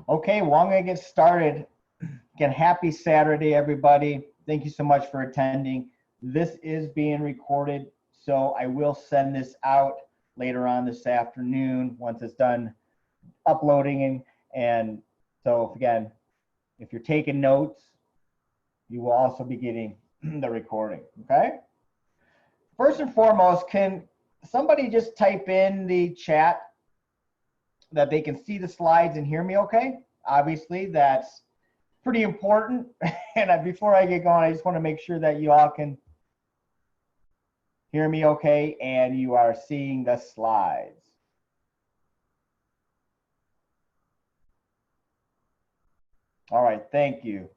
Okay, well, I'm going to get started. Again, happy Saturday, everybody. Thank you so much for attending. This is being recorded, so I will send this out later on this afternoon once it's done uploading. And so, again, if you're taking notes, you will also be getting the recording, okay? First and foremost, can somebody just type in the chat that they can see the slides and hear me okay? Obviously, that's pretty important. And before I get going, I just want to make sure that you all can hear me okay and you are seeing the slides. All right, thank you.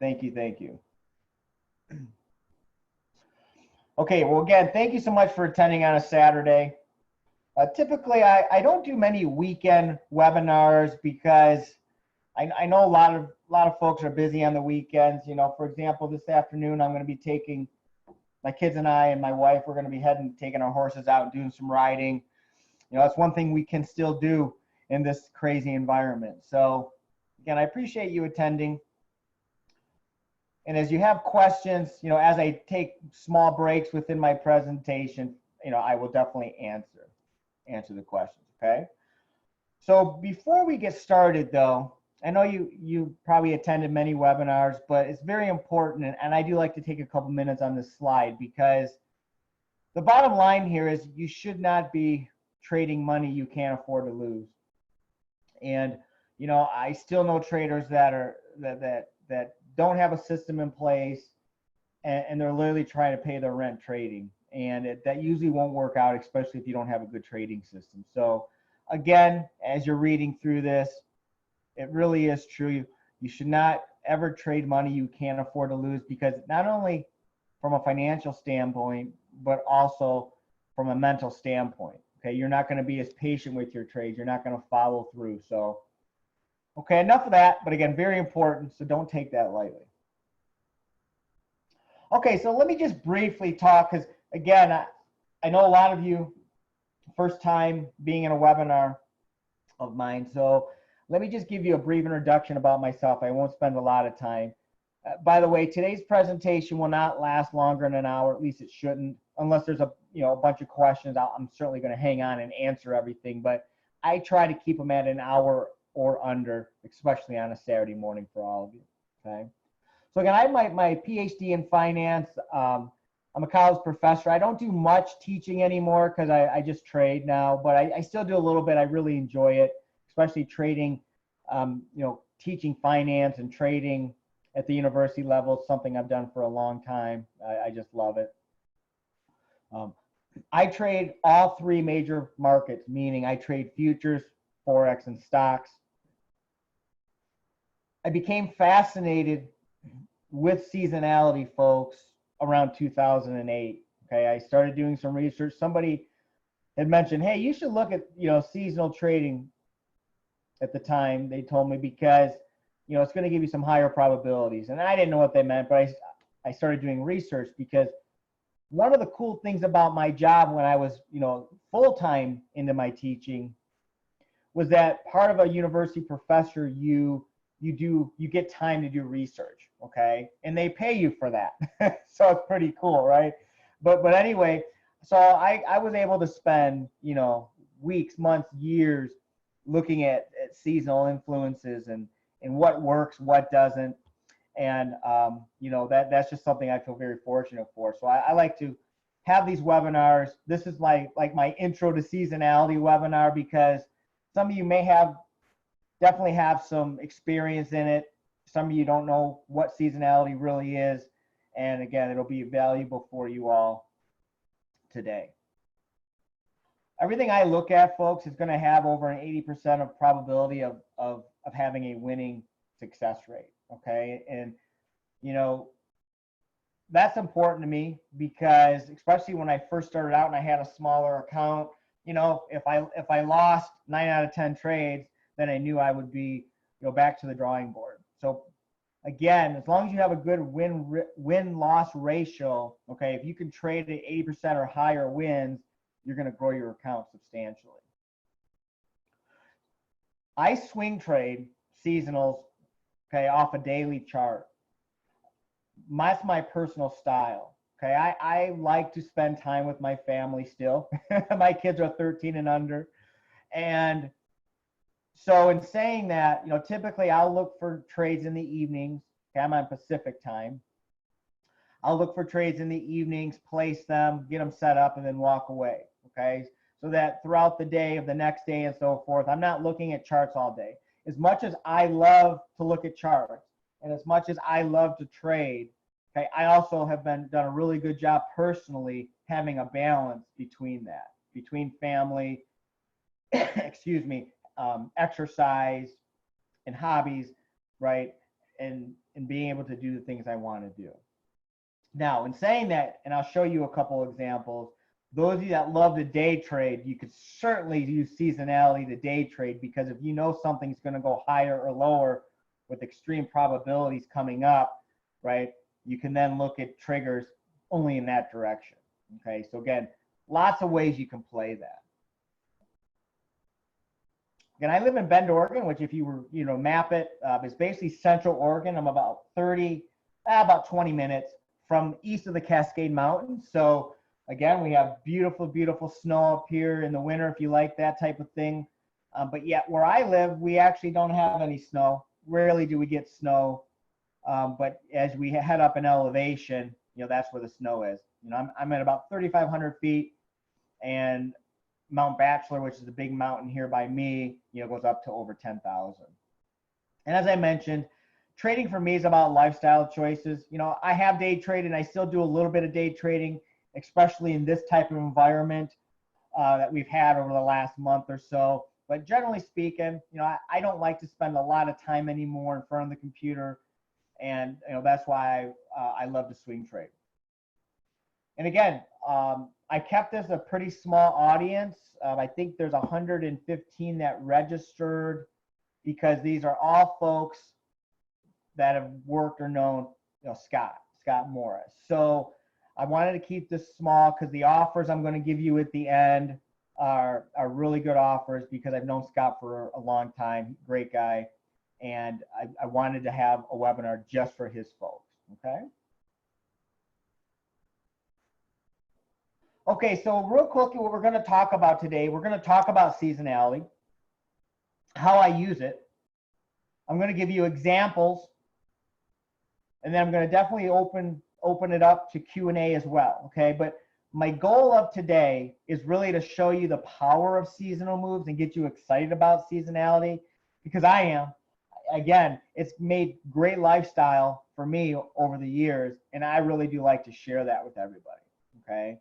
Okay, well, again, thank you so much for attending on a Saturday. Typically, I don't do many weekend webinars because I know a lot of folks are busy on the weekends. You know, for example, this afternoon I'm going to be taking my kids and I and my wife. We're going to be taking our horses out and doing some riding. You know, that's one thing we can still do in this crazy environment. So again, I appreciate you attending. And as you have questions, you know, as I take small breaks within my presentation, you know, I will definitely answer the questions, okay? So before we get started though, I know you probably attended many webinars, but it's very important, and I do like to take a couple minutes on this slide because the bottom line here is you should not be trading money you can't afford to lose. And you know, I still know traders that don't have a system in place, and they're literally trying to pay their rent trading, and that usually won't work out, especially if you don't have a good trading system. So again, as you're reading through this, it really is true. You should not ever trade money you can't afford to lose, because not only from a financial standpoint, but also from a mental standpoint. Okay, you're not going to be as patient with your trades. You're not going to follow through. So, okay, enough of that. But again, very important. So don't take that lightly. Okay, so let me just briefly talk, because again, I know a lot of you first time being in a webinar of mine. So let me just give you a brief introduction about myself. I won't spend a lot of time. By the way, today's presentation will not last longer than an hour. At least it shouldn't, unless there's a bunch of questions. I'm certainly going to hang on and answer everything, but I try to keep them at an hour or under, especially on a Saturday morning for all of you. Okay. So again, I have my PhD in finance. I'm a college professor. I don't do much teaching anymore because I just trade now, but I still do a little bit. I really enjoy it, especially trading, teaching finance and trading at the university level is something I've done for a long time. I just love it. I trade all three major markets, meaning I trade futures, Forex, and stocks. I became fascinated with seasonality, folks, around 2008. Okay, I started doing some research. Somebody had mentioned, hey, you should look at seasonal trading. At the time, they told me, because it's going to give you some higher probabilities. And I didn't know what they meant, but I started doing research, because one of the cool things about my job when I was full-time into my teaching was that part of a university professor, you get time to do research, okay, and they pay you for that. So it's pretty cool, right? But anyway, so I was able to spend weeks, months, years looking at seasonal influences and what works, what doesn't. And that's just something I feel very fortunate for. So I like to have these webinars. This is like my intro to seasonality webinar, because some of you may definitely have some experience in it. Some of you don't know what seasonality really is. And again, it'll be valuable for you all today. Everything I look at, folks, is going to have over an 80% of probability of having a winning success rate. Okay. And, that's important to me, because especially when I first started out and I had a smaller account, if I lost 9 out of 10 trades, then I knew I would be, back to the drawing board. So again, as long as you have a good win-loss ratio, okay, if you can trade at 80% or higher wins, you're going to grow your account substantially. I swing trade, seasonals, okay, off a daily chart. That's my personal style. Okay, I like to spend time with my family still. My kids are 13 and under. And so in saying that, typically I'll look for trades in the evenings. Okay, I'm on Pacific time. I'll look for trades in the evenings, place them, get them set up, and then walk away. Okay, so that throughout the day of the next day and so forth, I'm not looking at charts all day. As much as I love to look at charts, and as much as I love to trade, okay, I also have done a really good job personally having a balance between that, between family, excuse me, exercise and hobbies, right? And being able to do the things I want to do. Now, in saying that, and I'll show you a couple examples, those of you that love to day trade, you could certainly use seasonality to day trade, because if you know something's going to go higher or lower with extreme probabilities coming up, right, you can then look at triggers only in that direction. Okay, so again, lots of ways you can play that. Again, I live in Bend, Oregon, which if you were, map it, is basically Central Oregon. I'm about 20 minutes from east of the Cascade Mountains. So again, we have beautiful, beautiful snow up here in the winter if you like that type of thing. But yet where I live, we actually don't have any snow. Rarely do we get snow. But as we head up in elevation, that's where the snow is. I'm at about 3,500 feet, and Mount Bachelor, which is a big mountain here by me, goes up to over 10,000. And as I mentioned, trading for me is about lifestyle choices. I have day traded, and I still do a little bit of day trading, especially in this type of environment that we've had over the last month or so. But generally speaking, I don't like to spend a lot of time anymore in front of the computer, and that's why I love to swing trade. And again, I kept this a pretty small audience. I think there's 115 that registered, because these are all folks that have worked or known, Scott Morris. So I wanted to keep this small, because the offers I'm going to give you at the end are really good offers, because I've known Scott for a long time, great guy, and I wanted to have a webinar just for his folks. Okay. Okay, so real quickly, what we're going to talk about today, we're going to talk about seasonality, how I use it. I'm going to give you examples, and then I'm going to definitely open it up to Q&A as well, okay? But my goal of today is really to show you the power of seasonal moves and get you excited about seasonality, because I am. Again, it's made great lifestyle for me over the years, and I really do like to share that with everybody, okay?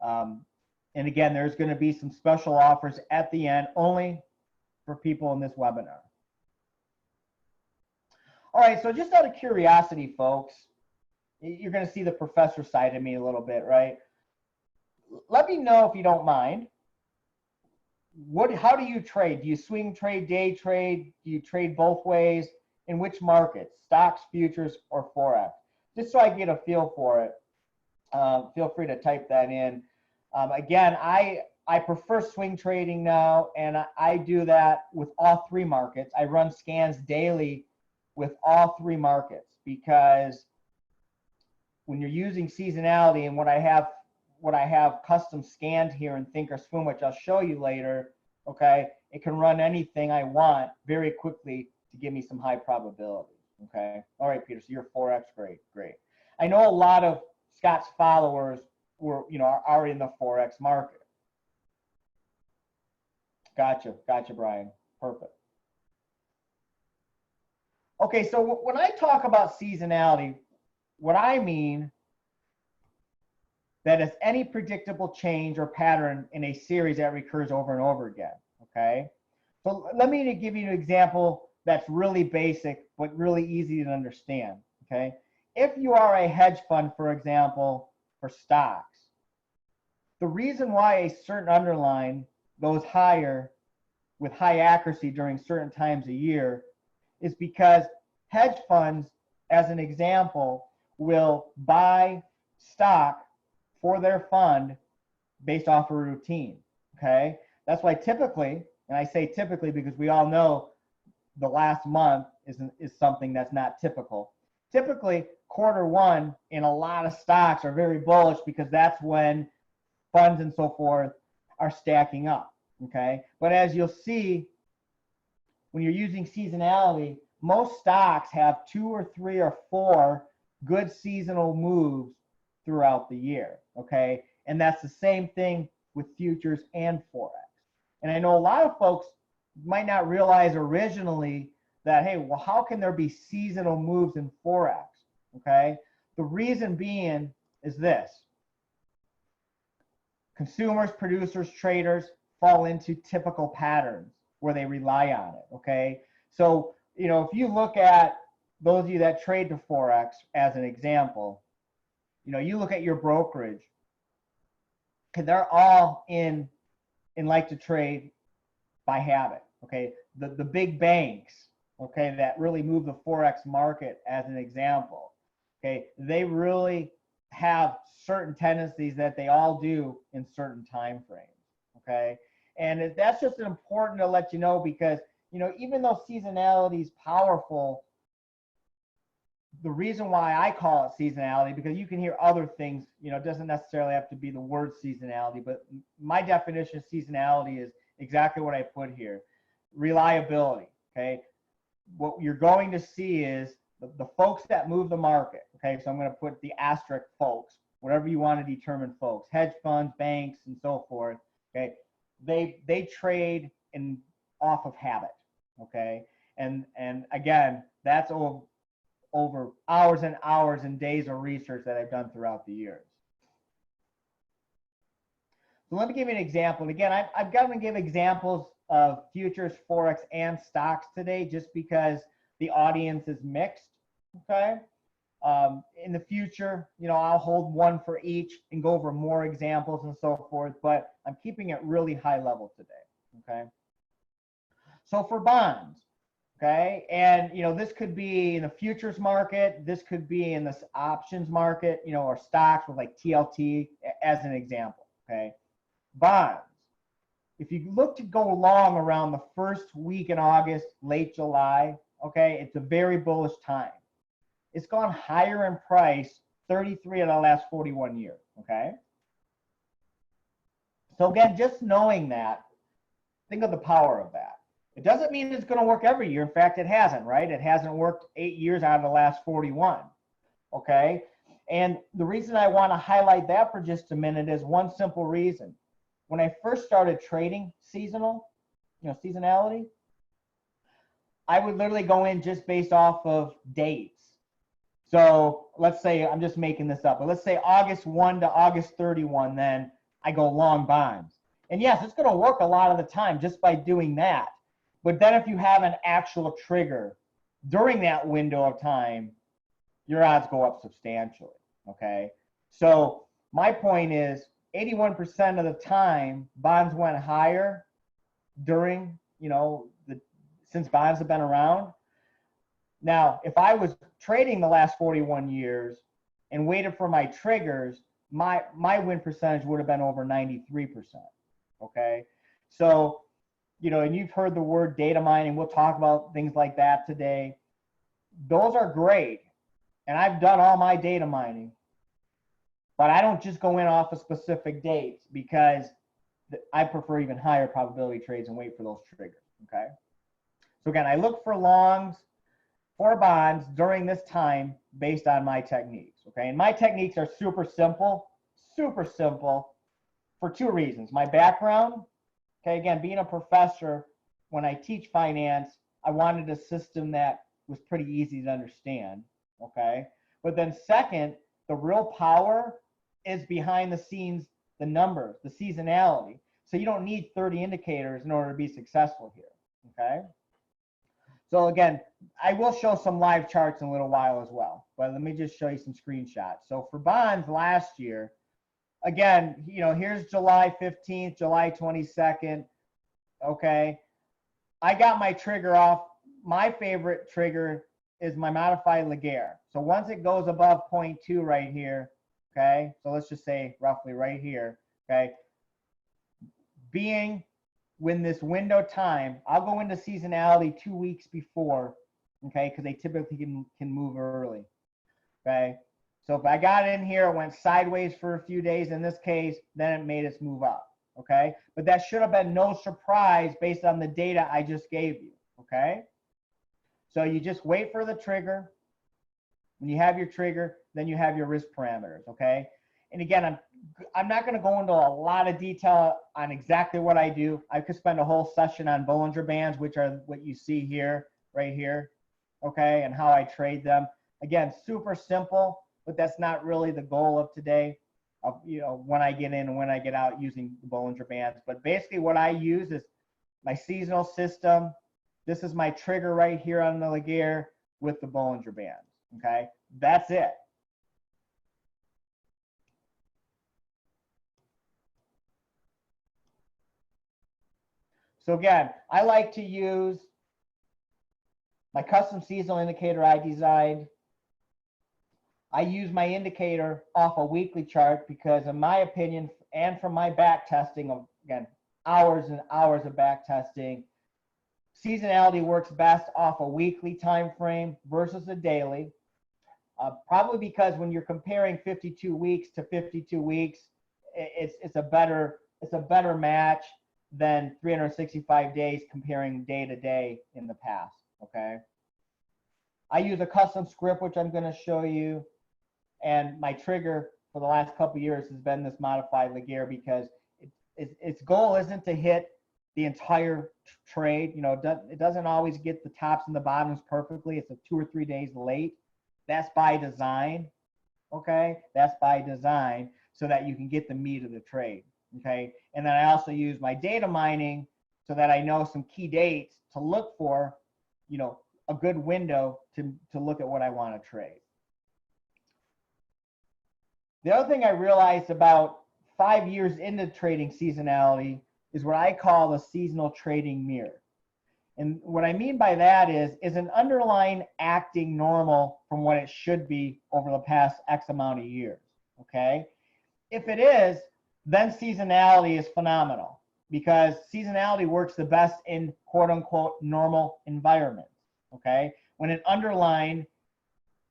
And again, there's going to be some special offers at the end, only for people in this webinar. All right, so just out of curiosity, folks, you're going to see the professor side of me a little bit, right? Let me know, if you don't mind, how do you trade? Do you swing trade, day trade? Do you trade both ways? In which markets? Stocks, futures, or Forex? Just so I get a feel for it, feel free to type that in. Again, I prefer swing trading now, and I do that with all three markets. I run scans daily with all three markets, because when you're using seasonality, and what I have custom scanned here in Thinkorswim, which I'll show you later, okay, it can run anything I want very quickly to give me some high probability, okay? All right, Peter, so you're Forex, great. I know a lot of Scott's followers are already in the Forex market. Gotcha, Brian, perfect. Okay, so when I talk about seasonality, what I mean that is any predictable change or pattern in a series that recurs over and over again, okay? So let me give you an example that's really basic, but really easy to understand, okay? If you are a hedge fund, for example, for stocks, the reason why a certain underline goes higher with high accuracy during certain times a year is because hedge funds, as an example, will buy stock for their fund based off a routine, okay? That's why typically, and I say typically because we all know the last month is something that's not typical. Typically, quarter one in a lot of stocks are very bullish because that's when funds and so forth are stacking up. Okay. But as you'll see, when you're using seasonality, most stocks have 2 or 3 or 4 good seasonal moves throughout the year. Okay. And that's the same thing with futures and Forex. And I know a lot of folks might not realize originally that, hey, well, how can there be seasonal moves in Forex? Okay. The reason being is this: consumers, producers, traders fall into typical patterns where they rely on it. Okay. So, if you look at those of you that trade the Forex as an example, you look at your brokerage, and they're all in like to trade by habit. Okay. The big banks, okay, that really move the Forex market as an example. Okay. They really have certain tendencies that they all do in certain time frames. Okay. And that's just important to let you know, because, even though seasonality is powerful, the reason why I call it seasonality, because you can hear other things, it doesn't necessarily have to be the word seasonality, but my definition of seasonality is exactly what I put here: reliability. Okay. What you're going to see is the folks that move the market. Okay. So I'm going to put the asterisk folks, whatever you want to determine folks, hedge funds, banks, and so forth. Okay. They trade off of habit. Okay. And again, that's over hours and hours and days of research that I've done throughout the years. So let me give you an example. And again, I'm going to give examples of futures, Forex, and stocks today, just because the audience is mixed. Okay. In the future, I'll hold one for each and go over more examples and so forth, but I'm keeping it really high level today. Okay. So for bonds, okay, and this could be in the futures market, this could be in the options market, or stocks with like TLT as an example. Okay. Bonds, if you look to go long around the first week in August, late July, okay, it's a very bullish time. It's gone higher in price 33 of the last 41 years. Okay. So again, just knowing that, think of the power of that. It doesn't mean it's going to work every year. In fact, it hasn't, right? It hasn't worked 8 years out of the last 41. Okay. And the reason I want to highlight that for just a minute is one simple reason. When I first started trading seasonality, I would literally go in just based off of dates. So let's say, I'm just making this up, but let's say August 1 to August 31, then I go long bonds. And yes, it's going to work a lot of the time just by doing that. But then if you have an actual trigger during that window of time, your odds go up substantially. Okay. So my point is 81% of the time bonds went higher during, since bonds have been around. Now, if I was trading the last 41 years and waited for my triggers, my win percentage would have been over 93%. Okay. So, and you've heard the word data mining. We'll talk about things like that today. Those are great. And I've done all my data mining, but I don't just go in off of specific dates, because I prefer even higher probability trades and wait for those triggers. Okay. So again, I look for longs for bonds during this time based on my techniques. Okay. And my techniques are super simple for 2 reasons. My background. Okay, again, being a professor, when I teach finance, I wanted a system that was pretty easy to understand. Okay, but then second, the real power is behind the scenes, the numbers, the seasonality. So you don't need 30 indicators in order to be successful here. Okay, so again, I will show some live charts in a little while as well, but let me just show you some screenshots. So for bonds last year, again, here's July 15th, July 22nd. Okay. I got my trigger off. My favorite trigger is my modified Laguerre. So once it goes above 0.2 right here, okay, so let's just say roughly right here, okay, being, when this window time, I'll go into seasonality 2 weeks before, okay, because they typically can move early, okay? So if I got in here, it went sideways for a few days in this case, then it made us move up, okay? But that should have been no surprise based on the data I just gave you, okay? So you just wait for the trigger. When you have your trigger, then you have your risk parameters, okay? And again, I'm not going to go into a lot of detail on exactly what I do. I could spend a whole session on Bollinger Bands, which are what you see here, right here, okay, and how I trade them. Again, super simple, but that's not really the goal of today, of, you know, when I get in and when I get out using the Bollinger Bands. But basically what I use is my seasonal system. This is my trigger right here on the Laguerre with the Bollinger Bands, okay? That's it. So again, I like to use my custom seasonal indicator I designed. I use my indicator off a weekly chart because in my opinion, and from my back testing of, again, hours and hours of back testing, seasonality works best off a weekly time frame versus a daily. Probably because when you're comparing 52 weeks to 52 weeks, it's a better match than 365 days comparing day to day in the past, okay? I use a custom script, which I'm going to show you, and my trigger for the last couple of years has been this modified Laguerre because its goal isn't to hit the entire trade. You know, it doesn't always get the tops and the bottoms perfectly. It's a 2 or 3 days late. That's by design, okay? That's by design so that you can get the meat of the trade, okay? And then I also use my data mining so that I know some key dates to look for, you know, a good window to look at what I want to trade. The other thing I realized about 5 years into trading seasonality is what I call the seasonal trading mirror. And what I mean by that is an underlying acting normal from what it should be over the past X amount of years, okay? If it is, then seasonality is phenomenal because seasonality works the best in quote unquote normal environments, okay? When an underlying,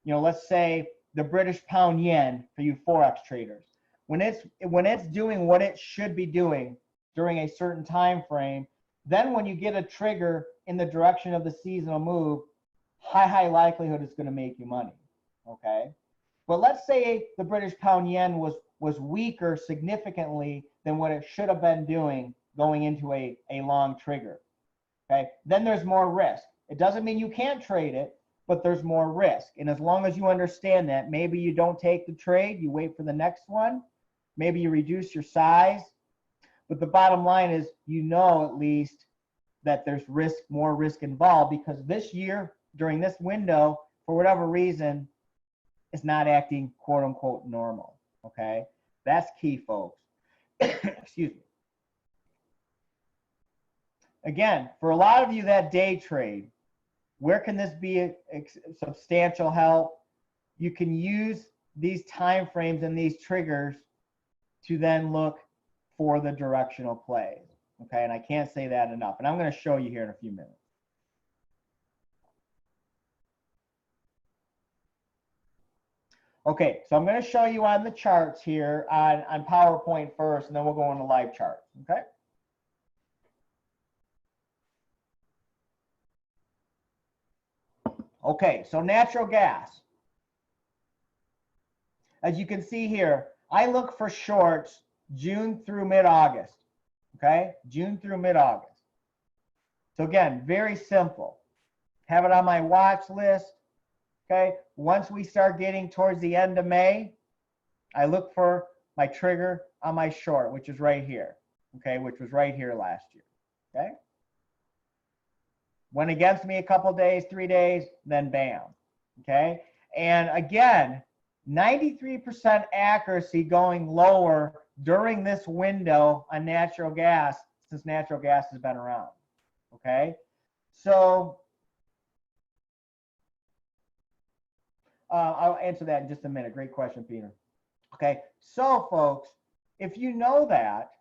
you know, let's say the British pound yen for you Forex traders, when it's doing what it should be doing during a certain time frame, then when you get a trigger in the direction of the seasonal move, high likelihood it's going to make you money, okay? But let's say the British pound yen was weaker significantly than what it should have been doing going into a long trigger, okay? Then there's more risk. It doesn't mean you can't trade it, but there's more risk. And as long as you understand that, maybe you don't take the trade, you wait for the next one, maybe you reduce your size. But the bottom line is, you know, at least that there's more risk involved because this year, during this window, for whatever reason, it's not acting quote unquote normal, okay? That's key, folks. Excuse me. Again, for a lot of you that day trade, where can this be a substantial help? You can use these time frames and these triggers to then look for the directional plays, okay? And I can't say that enough. And I'm going to show you here in a few minutes. Okay, so I'm going to show you on the charts here on PowerPoint first, and then we'll go on the live chart, okay? Okay, so natural gas. As you can see here, I look for shorts June through mid-August, okay? June through mid-August. So again, very simple. Have it on my watch list, okay? Once we start getting towards the end of May, I look for my trigger on my short, which is right here, okay? Which was right here last year, okay? Went against me a couple days, 3 days, then bam, okay? And again, 93% accuracy going lower during this window on natural gas since natural gas has been around, okay? So I'll answer that in just a minute. Great question, Peter. Okay, so folks, if you know that,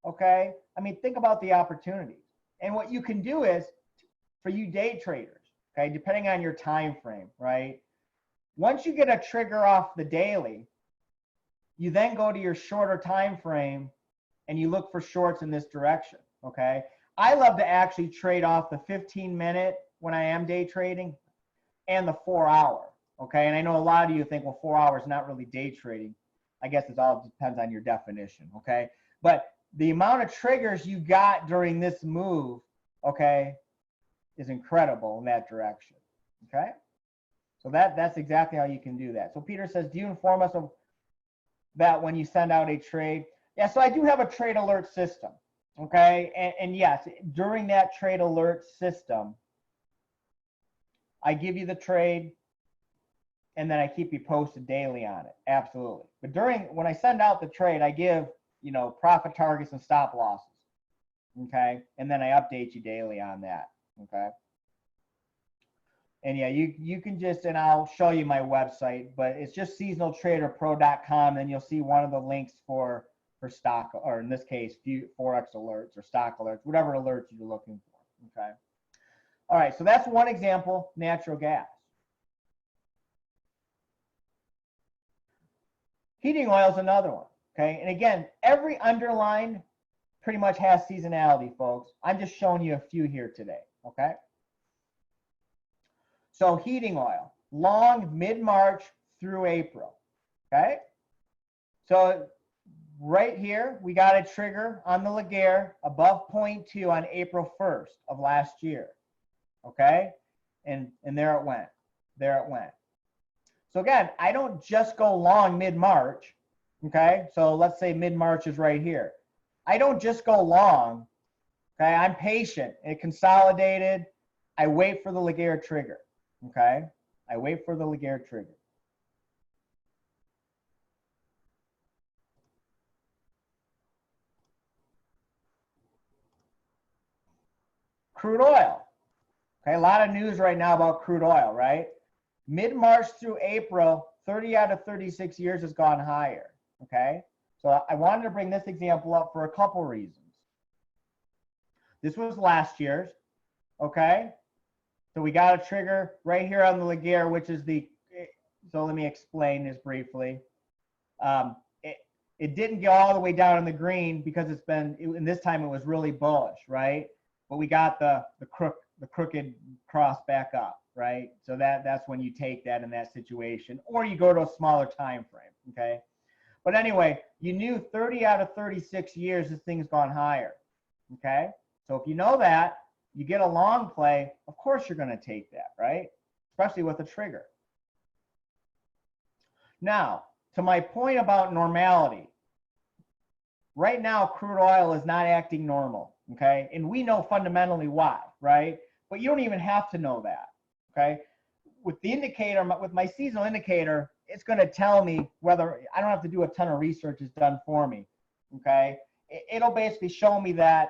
Okay. I mean, think about the opportunities. And what you can do is, for you day traders, okay, depending on your time frame, right? Once you get a trigger off the daily, you then go to your shorter time frame and you look for shorts in this direction, okay? I love to actually trade off the 15-minute when I am day trading and the 4-hour, okay? And I know a lot of you think, well, 4 hours not really day trading. I guess it all depends on your definition, okay? But the amount of triggers you got during this move, okay, is incredible in that direction, okay? So that's exactly how you can do that. So Peter says, do you inform us of that when you send out a trade? Yeah, so I do have a trade alert system, okay? And yes, during that trade alert system, I give you the trade and then I keep you posted daily on it, absolutely. But when I send out the trade, I give, profit targets and stop losses, okay? And then I update you daily on that, okay? And yeah, you can just, and I'll show you my website, but it's just seasonaltraderpro.com, and you'll see one of the links for stock, or in this case, Forex alerts or stock alerts, whatever alerts you're looking for, okay? All right, so that's one example, natural gas. Heating oil is another one, okay? And again, every underline pretty much has seasonality, folks. I'm just showing you a few here today, okay? So heating oil, long mid-March through April, okay? So right here, we got a trigger on the Laguerre above 0.2 on April 1st of last year, okay? And there it went, there it went. So again, I don't just go long mid-March, okay? So let's say mid-March is right here. I don't just go long, okay? I'm patient. It consolidated. I wait for the Laguerre trigger. Okay, I wait for the Laguerre trigger. Crude oil. Okay, a lot of news right now about crude oil, right? Mid-March through April, 30 out of 36 years has gone higher. Okay, so I wanted to bring this example up for a couple reasons. This was last year's. Okay, so we got a trigger right here on the Laguerre, which is so let me explain this briefly. It didn't go all the way down in the green because and this time it was really bullish, right? But we got the crooked cross back up, right? So that's when you take that in that situation, or you go to a smaller time frame, okay? But anyway, you knew 30 out of 36 years this thing's gone higher, okay? So if you know that, you get a long play, of course you're going to take that, right? Especially with a trigger. Now, to my point about normality, right now crude oil is not acting normal, okay? And we know fundamentally why, right? But you don't even have to know that, okay? With the indicator, with my seasonal indicator, it's going to tell me whether, I don't have to do a ton of research, it's done for me, okay? It'll basically show me that,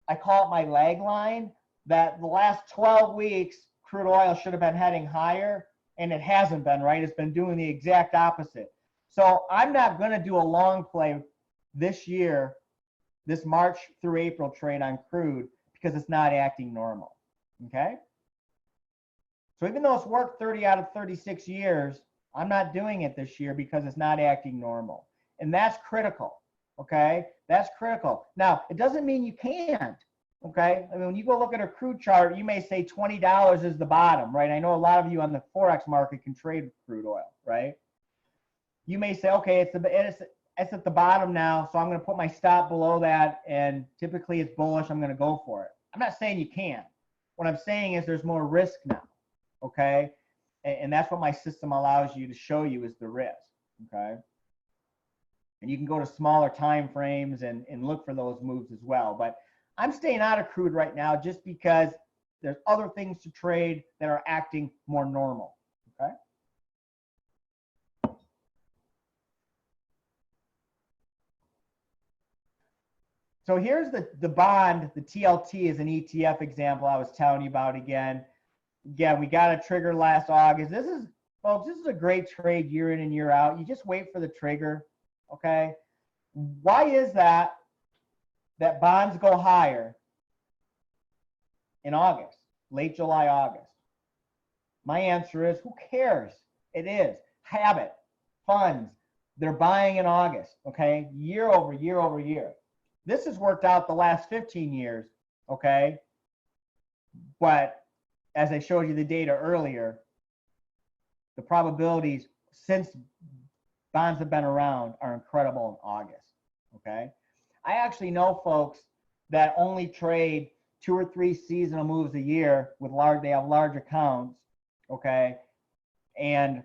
I call it my lag line, that the last 12 weeks, crude oil should have been heading higher, and it hasn't been, right? It's been doing the exact opposite. So I'm not going to do a long play this year, this March through April trade on crude, because it's not acting normal, okay? So even though it's worked 30 out of 36 years, I'm not doing it this year because it's not acting normal. And that's critical, okay? That's critical. Now, it doesn't mean you can't, okay? I mean, when you go look at a crude chart, you may say $20 is the bottom, right? I know a lot of you on the Forex market can trade crude oil, right? You may say, okay, it's at the bottom now, so I'm going to put my stop below that, and typically it's bullish, I'm going to go for it. I'm not saying you can't. What I'm saying is there's more risk now, okay? And that's what my system allows you to show you is the risk, okay? And you can go to smaller time frames and look for those moves as well. But I'm staying out of crude right now just because there's other things to trade that are acting more normal, okay? So here's the bond, the TLT is an ETF example I was telling you about again. Again, we got a trigger last August. Folks, this is a great trade year in and year out. You just wait for the trigger, okay? Why is that? that bonds go higher in August, late July, August? My answer is, who cares? It is habit, funds. They're buying in August, okay? Year over year over year. This has worked out the last 15 years, okay? But as I showed you the data earlier, the probabilities since bonds have been around are incredible in August, okay? I actually know folks that only trade 2 or 3 seasonal moves a year with they have large accounts, okay? And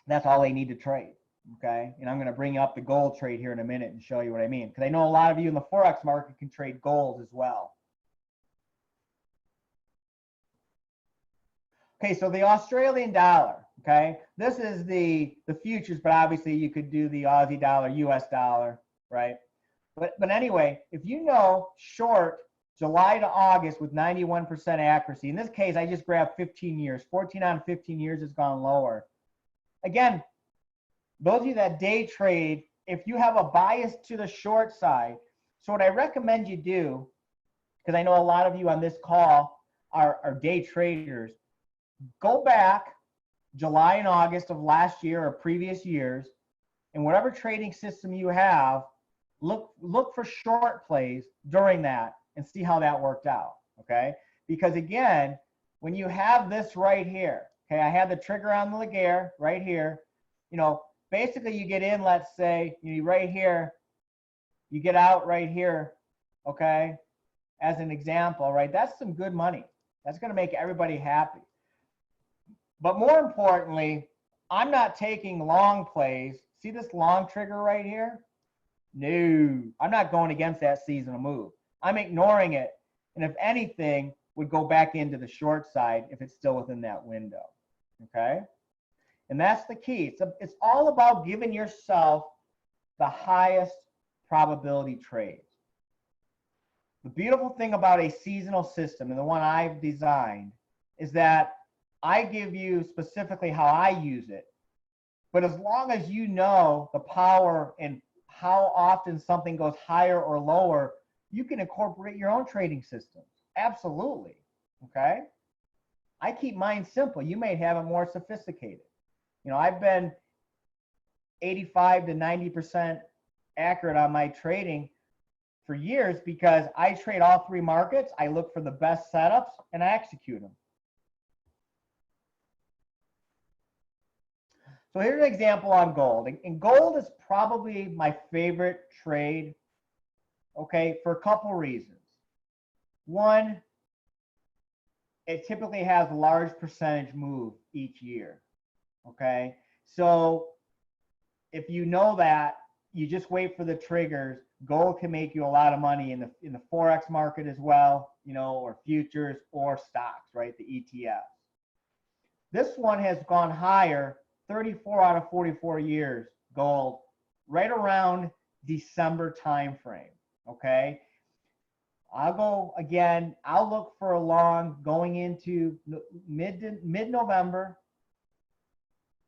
that's all they need to trade, okay? And I'm going to bring up the gold trade here in a minute and show you what I mean, because I know a lot of you in the Forex market can trade gold as well. Okay, so the Australian dollar, okay? This is the futures, but obviously you could do the Aussie dollar, US dollar, right? But anyway, if you know short July to August with 91% accuracy, in this case, I just grabbed 15 years. 14 out of 15 years has gone lower. Again, those of you that day trade, if you have a bias to the short side, so what I recommend you do, because I know a lot of you on this call are day traders, go back July and August of last year or previous years, and whatever trading system you have, look for short plays during that and see how that worked out, okay? Because again, when you have this right here, okay, I have the trigger on the Laguerre right here, you know, basically you get in, let's say, right here, you get out right here, okay, as an example, right? That's some good money. That's going to make everybody happy. But more importantly, I'm not taking long plays. See this long trigger right here? No, I'm not going against that seasonal move. I'm ignoring it. And if anything, would go back into the short side if it's still within that window, okay? And that's the key. It's all about giving yourself the highest probability trades. The beautiful thing about a seasonal system, and the one I've designed, is that I give you specifically how I use it. But as long as you know the power and how often something goes higher or lower, you can incorporate your own trading systems. Absolutely, okay? I keep mine simple. You may have it more sophisticated. You know, I've been 85 to 90% accurate on my trading for years because I trade all 3 markets. I look for the best setups and I execute them. So here's an example on gold. And gold is probably my favorite trade, okay, for a couple reasons. One, it typically has a large percentage move each year, okay? So if you know that, you just wait for the triggers. Gold can make you a lot of money in the Forex market as well, you know, or futures or stocks, right, the ETFs. This one has gone higher 34 out of 44 years, gold, right around December timeframe, okay? I'll look for a long going into mid-November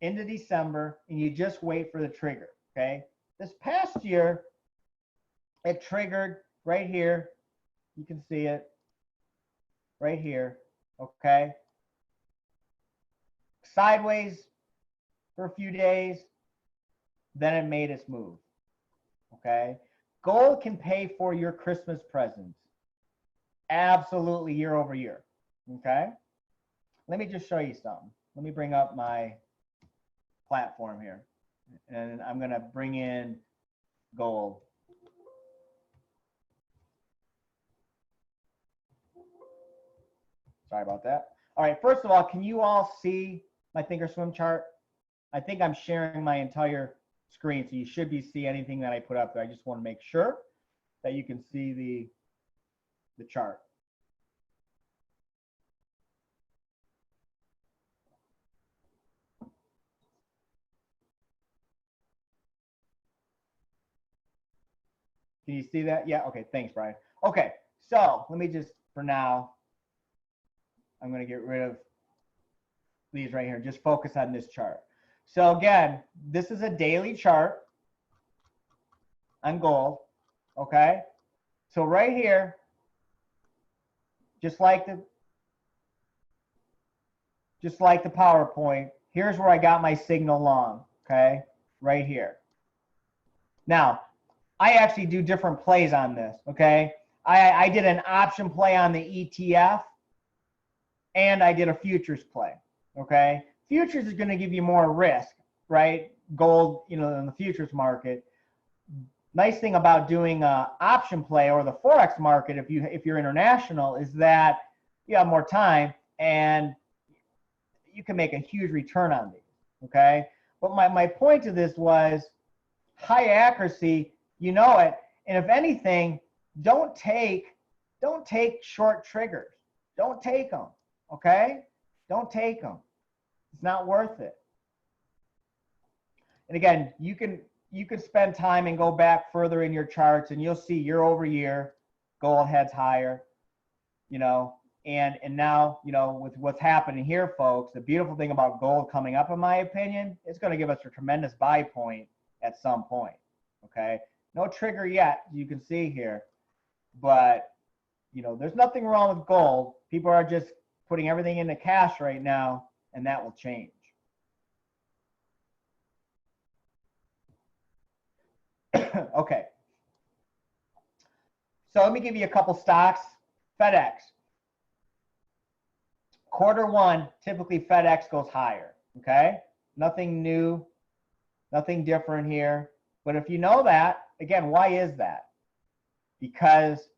into December, and you just wait for the trigger, okay? This past year, it triggered right here. You can see it right here, okay? Sideways for a few days, then it made its move, okay? Gold can pay for your Christmas presents absolutely year over year, okay? Let me just show you something. Let me bring up my platform here, and I'm gonna bring in gold. Sorry about that. All right, first of all, can you all see my Thinkorswim chart? I think I'm sharing my entire screen, so you should be see anything that I put up there. I just want to make sure that you can see the chart. Can you see that? Yeah, okay, thanks, Brian. Okay, so let me just, for now, I'm going to get rid of these right here. Just focus on this chart. So again, this is a daily chart on gold, okay? So right here, just like the PowerPoint, here's where I got my signal long, okay? Right here. Now, I actually do different plays on this, okay? I did an option play on the ETF, and I did a futures play, okay? Futures is gonna give you more risk, right? Gold, you know, in the futures market. Nice thing about doing an option play or the Forex market, if you're international, is that you have more time and you can make a huge return on these, okay? But my point to this was high accuracy, you know it, and if anything, don't take short triggers. Don't take them, okay? Don't take them. It's not worth it. And again, you can spend time and go back further in your charts, and you'll see year over year, gold heads higher, you know, and now, you know, with what's happening here, folks, the beautiful thing about gold coming up, in my opinion, it's going to give us a tremendous buy point at some point, okay? No trigger yet, you can see here, but, you know, there's nothing wrong with gold. People are just putting everything into cash right now, and that will change. Okay. So let me give you a couple stocks. FedEx. Q1, typically FedEx goes higher, okay? Nothing new, nothing different here. But if you know that, again, why is that? Because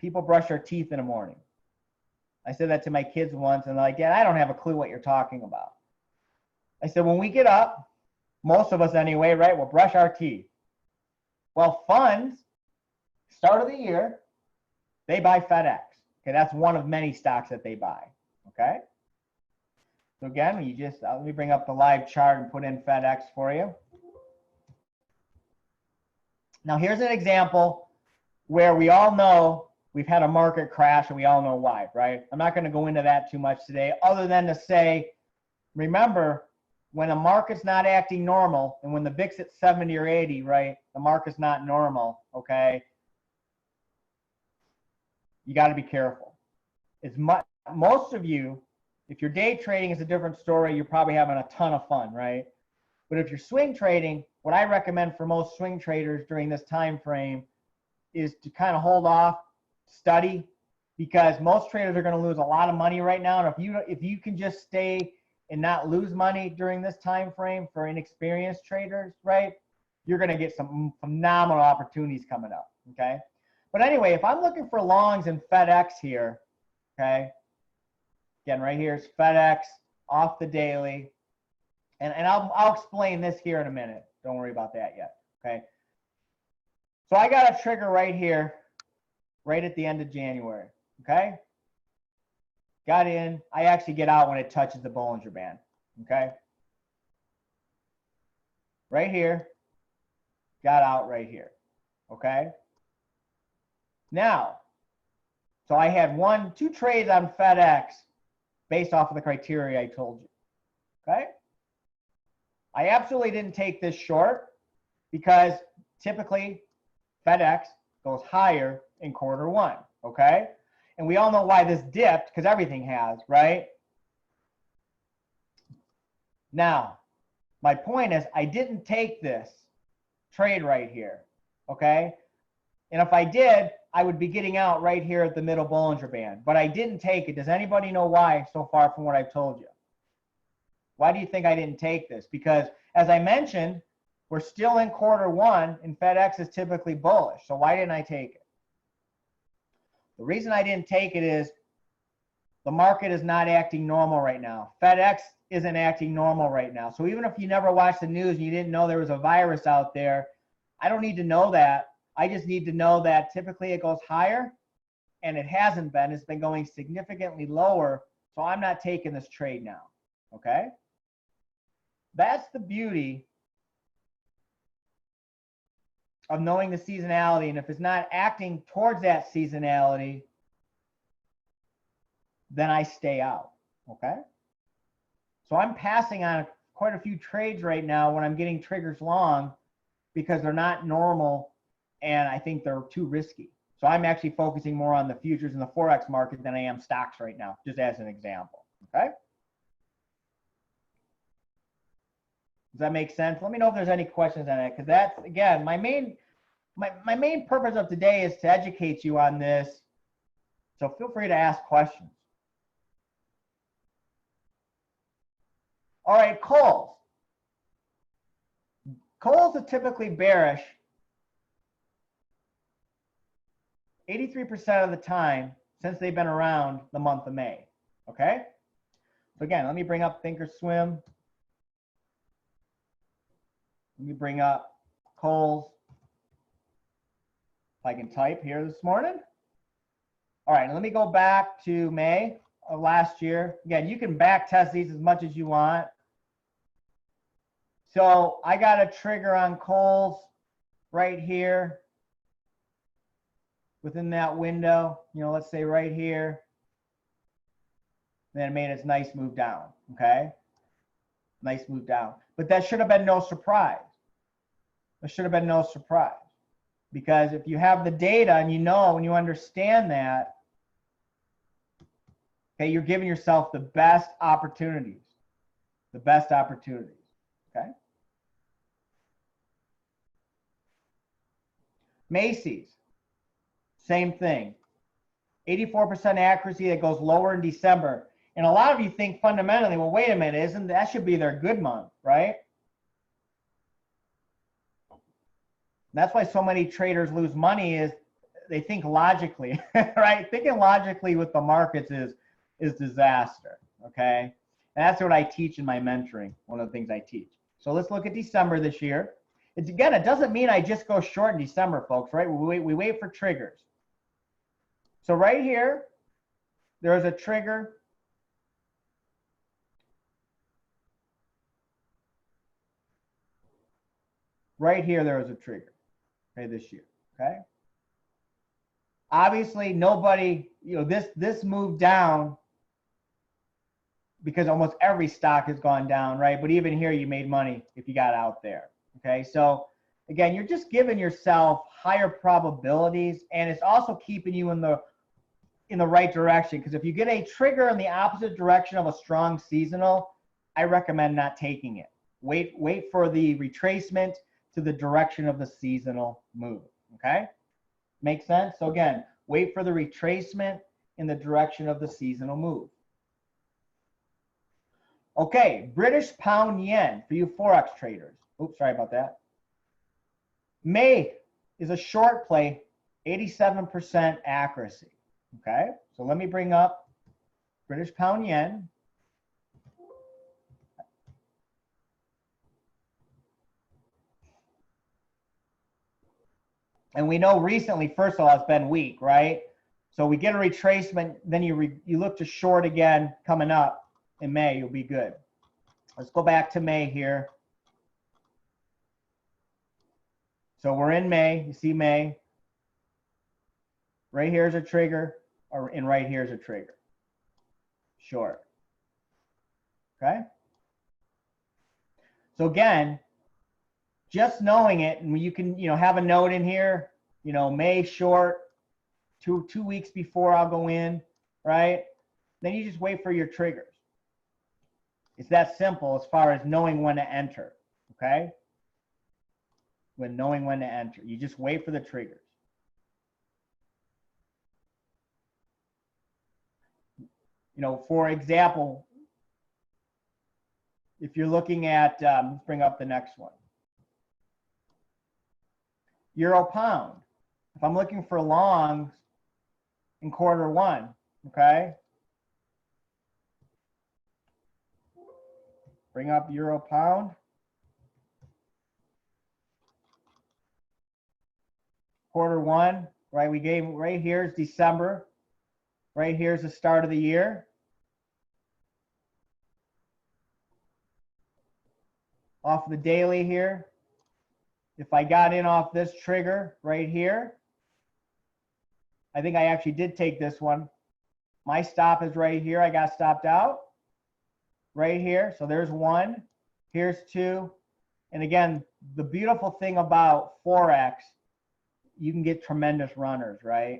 people brush their teeth in the morning. I said that to my kids once, and they're like, Dad, I don't have a clue what you're talking about. I said, when we get up, most of us anyway, right, we'll brush our teeth. Well, funds, start of the year, they buy FedEx. Okay, that's one of many stocks that they buy. Okay. So again, you just let me bring up the live chart and put in FedEx for you. Now here's an example where we all know we've had a market crash and we all know why, right? I'm not going to go into that too much today, other than to say, remember, when a market's not acting normal, and when the VIX at 70 or 80, right, the market's not normal, okay, you got to be careful. Most of you, if you're day trading, is a different story. You're probably having a ton of fun, right? But if you're swing trading, what I recommend for most swing traders during this time frame is to kind of hold off, study, because most traders are going to lose a lot of money right now. And if you can just stay and not lose money during this time frame for inexperienced traders, right, you're going to get some phenomenal opportunities coming up, okay? But anyway, if I'm looking for longs in FedEx here, okay, again, right here is FedEx off the daily, and I'll explain this here in a minute. Don't worry about that yet, okay? So I got a trigger right here, right at the end of January, okay? Got in. I actually get out when it touches the Bollinger Band, okay? Right here, got out right here, okay? Now, so I had 2 trades on FedEx based off of the criteria I told you, okay? I absolutely didn't take this short because typically FedEx goes higher in Q1, okay? And we all know why this dipped, because everything has, right? Now, my point is I didn't take this trade right here, okay? And if I did, I would be getting out right here at the middle Bollinger Band. But I didn't take it. Does anybody know why so far from what I've told you? Why do you think I didn't take this? Because as I mentioned, we're still in Q1 and FedEx is typically bullish. So why didn't I take it? The reason I didn't take it is the market is not acting normal right now. FedEx isn't acting normal right now. So even if you never watched the news and you didn't know there was a virus out there, I don't need to know that. I just need to know that typically it goes higher, and it hasn't been. It's been going significantly lower, so I'm not taking this trade now, okay? That's the beauty of knowing the seasonality, and if it's not acting towards that seasonality, then I stay out, okay? So I'm passing on quite a few trades right now when I'm getting triggers long because they're not normal and I think they're too risky. So I'm actually focusing more on the futures in the Forex market than I am stocks right now, just as an example, okay? Does that make sense? Let me know if there's any questions on that, because that's, again, my main purpose of today is to educate you on this. So feel free to ask questions. All right, calls. Calls are typically bearish 83% of the time since they've been around the month of May, okay? So again, let me bring up Thinkorswim. Let me bring up Coles. If I can type here this morning. All right, let me go back to May of last year. Again, you can back test these as much as you want. So I got a trigger on Coles right here within that window, let's say right here. Then it made its nice move down, okay? Nice move down. But that should have been no surprise. There should have been no surprise. Because if you have the data and and you understand that, okay, you're giving yourself the best opportunities. The best opportunities, okay? Macy's, same thing. 84% accuracy that goes lower in December. And a lot of you think fundamentally, well, wait a minute, that should be their good month, right? That's why so many traders lose money is they think logically, right? Thinking logically with the markets is disaster, okay? And that's what I teach in my mentoring, one of the things I teach. So let's look at December this year. Again, it doesn't mean I just go short in December, folks, right? We wait for triggers. So right here, there's a trigger. Right here, there was a trigger, okay, this year, okay? Obviously, nobody, this moved down because almost every stock has gone down, right? But even here, you made money if you got out there, okay? So again, you're just giving yourself higher probabilities, and it's also keeping you in the right direction, because if you get a trigger in the opposite direction of a strong seasonal, I recommend not taking it. Wait for the retracement to the direction of the seasonal move, okay? Make sense? So again, wait for the retracement in the direction of the seasonal move. Okay, British pound yen for you Forex traders. Oops, sorry about that. May is a short play, 87% accuracy. Okay, so let me bring up British pound yen. And we know recently, first of all, it's been weak, right? So we get a retracement, then you look to short again coming up in May, you'll be good. Let's go back to May here. So we're in May, you see May. Right here's a trigger, and right here's a trigger. Short. Okay? So again, just knowing it, and you can, have a note in here, May short, two weeks before I'll go in, right? Then you just wait for your triggers. It's that simple as far as knowing when to enter, okay? When knowing when to enter, you just wait for the triggers. For example, if you're looking at, let's bring up the next one. Euro pound. If I'm looking for longs in Q1, okay? Bring up Euro pound. Q1, right? We gave right here is December. Right here is the start of the year. Off the daily here. If I got in off this trigger right here, I think I actually did take this one. My stop is right here. I got stopped out right here. So there's one. Here's two. And again, the beautiful thing about Forex, you can get tremendous runners, right?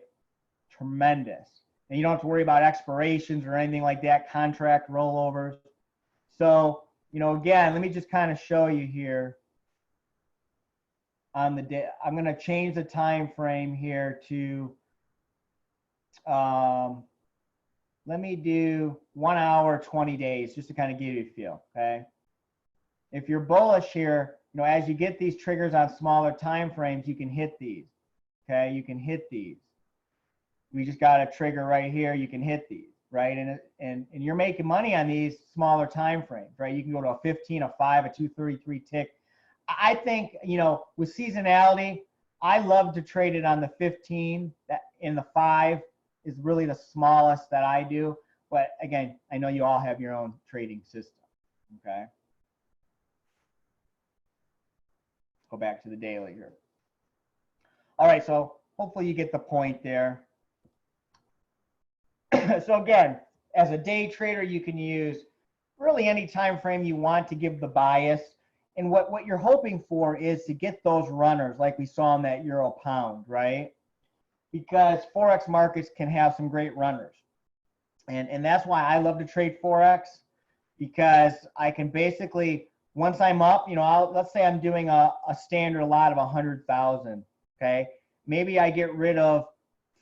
Tremendous. And you don't have to worry about expirations or anything like that, contract rollovers. So, you know, again, let me just kind of show you here on the day. I'm going to change the time frame here to, let me do 1 hour, 20 days, just to kind of give you a feel, okay? If you're bullish here, you know, as you get these triggers on smaller time frames, you can hit these, okay? You can hit these. We just got a trigger right here. You can hit these, right? And you're making money on these smaller time frames, right? You can go to a 15, a 5, a 233 tick. I think, you know, with seasonality, I love to trade it on the 15. That in the 5 is really the smallest that I do. But again, I know you all have your own trading system, okay? Go back to the daily here. All right, so hopefully you get the point there. So again, as a day trader, you can use really any time frame you want to give the bias. And what you're hoping for is to get those runners like we saw in that euro pound, right? Because Forex markets can have some great runners. And that's why I love to trade Forex, because I can basically, once I'm up, you know, let's say I'm doing a standard lot of 100,000, okay? Maybe I get rid of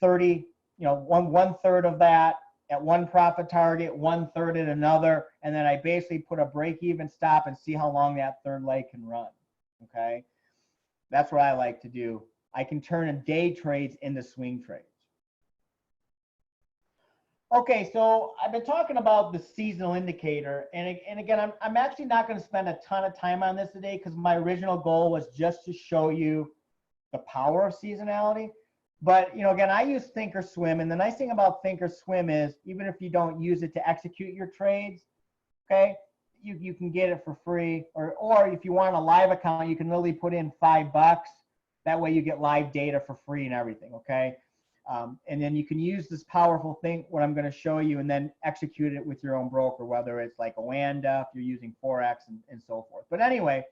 30, you know, one third of that at one profit target, 1/3 at another, and then I basically put a break-even stop and see how long that third leg can run, okay? That's what I like to do. I can turn day trades into swing trades. Okay, so I've been talking about the seasonal indicator, and again, I'm actually not going to spend a ton of time on this today because my original goal was just to show you the power of seasonality. But, you know, again, I use Thinkorswim, and the nice thing about Thinkorswim is even if you don't use it to execute your trades, okay, you can get it for free, or if you want a live account, you can literally put in $5. That way you get live data for free and everything, okay? And then you can use this powerful thing, what I'm going to show you, and then execute it with your own broker, whether it's like Oanda, if you're using Forex and so forth. But anyway,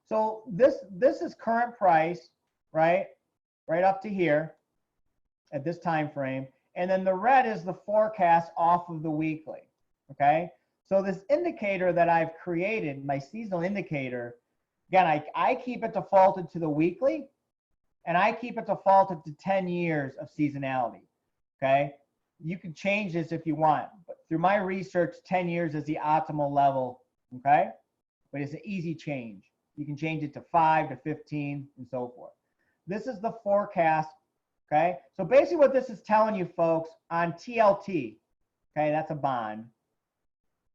so this is current price, right? Right up to here at this time frame. And then the red is the forecast off of the weekly, okay? So this indicator that I've created, my seasonal indicator, again, I keep it defaulted to the weekly, and I keep it defaulted to 10 years of seasonality, okay? You can change this if you want, but through my research, 10 years is the optimal level, okay? But it's an easy change. You can change it to 5 to 15 and so forth. This is the forecast, okay? So basically what this is telling you folks on TLT, okay, that's a bond,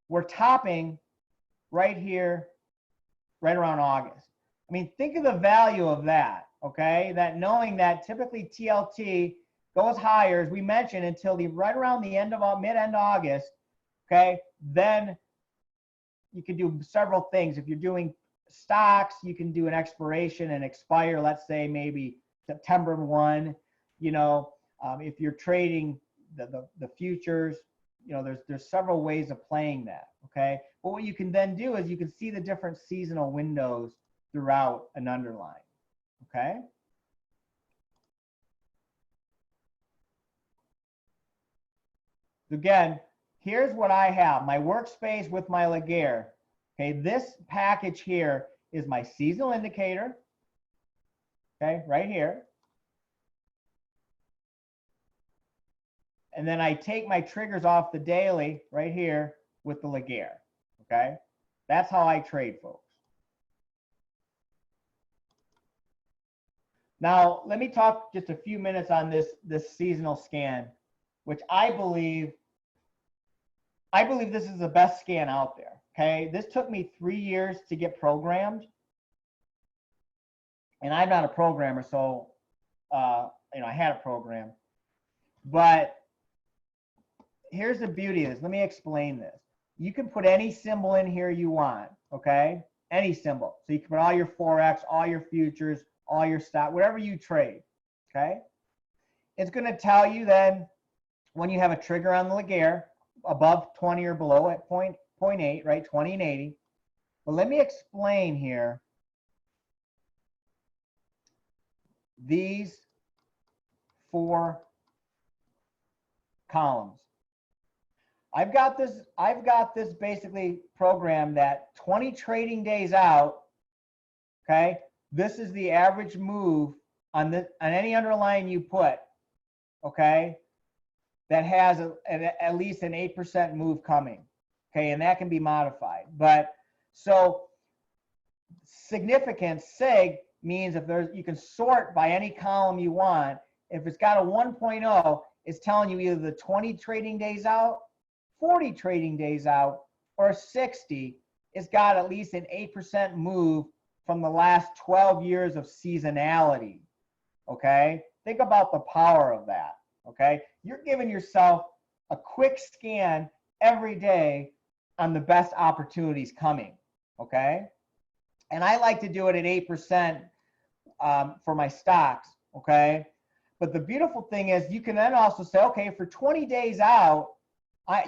we're topping right here, right around August. I mean, think of the value of that, okay? That knowing that typically TLT goes higher, as we mentioned, until right around the end of mid-end August, okay? Then you can do several things. If you're doing stocks, you can do an expiration and expire, let's say maybe September 1, you know, if you're trading the futures, you know, there's several ways of playing that, okay? But what you can then do is you can see the different seasonal windows throughout an underline, okay? Again, here's what I have, my workspace with my Laguerre. Okay, this package here is my seasonal indicator, okay, right here. And then I take my triggers off the daily right here with the Laguerre, okay? That's how I trade, folks. Now, let me talk just a few minutes on this seasonal scan, which I believe this is the best scan out there, okay? This took me 3 years to get programmed. And I'm not a programmer, so, you know, I had a program. But here's the beauty of this. Let me explain this. You can put any symbol in here you want, okay? Any symbol. So you can put all your Forex, all your futures, all your stock, whatever you trade, okay? It's going to tell you then when you have a trigger on the Laguerre above 20 or below at 0.8, right? 20 and 80. But let me explain here these 4 columns. I've got this basically programmed that 20 trading days out, okay? This is the average move on any underlying you put, okay? That has at least an 8% move coming, okay? And that can be modified. But so significance, sig, means if there's, you can sort by any column you want. If it's got a 1.0, it's telling you either the 20 trading days out, 40 trading days out, or 60. It's got at least an 8% move from the last 12 years of seasonality, okay? Think about the power of that, okay? You're giving yourself a quick scan every day on the best opportunities coming, okay? And I like to do it at 8% for my stocks, okay? But the beautiful thing is you can then also say, okay, for 20 days out,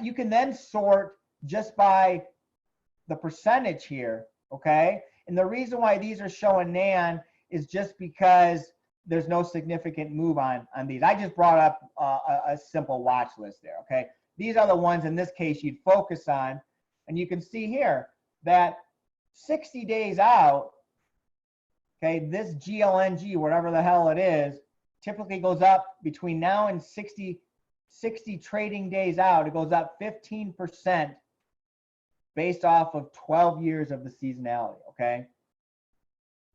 you can then sort just by the percentage here, okay? And the reason why these are showing NAN is just because there's no significant move on these. I just brought up a simple watch list there, okay? These are the ones in this case you'd focus on. And you can see here that 60 days out, okay, this GLNG, whatever the hell it is, typically goes up between now and 60 trading days out. It goes up 15% based off of 12 years of the seasonality, okay?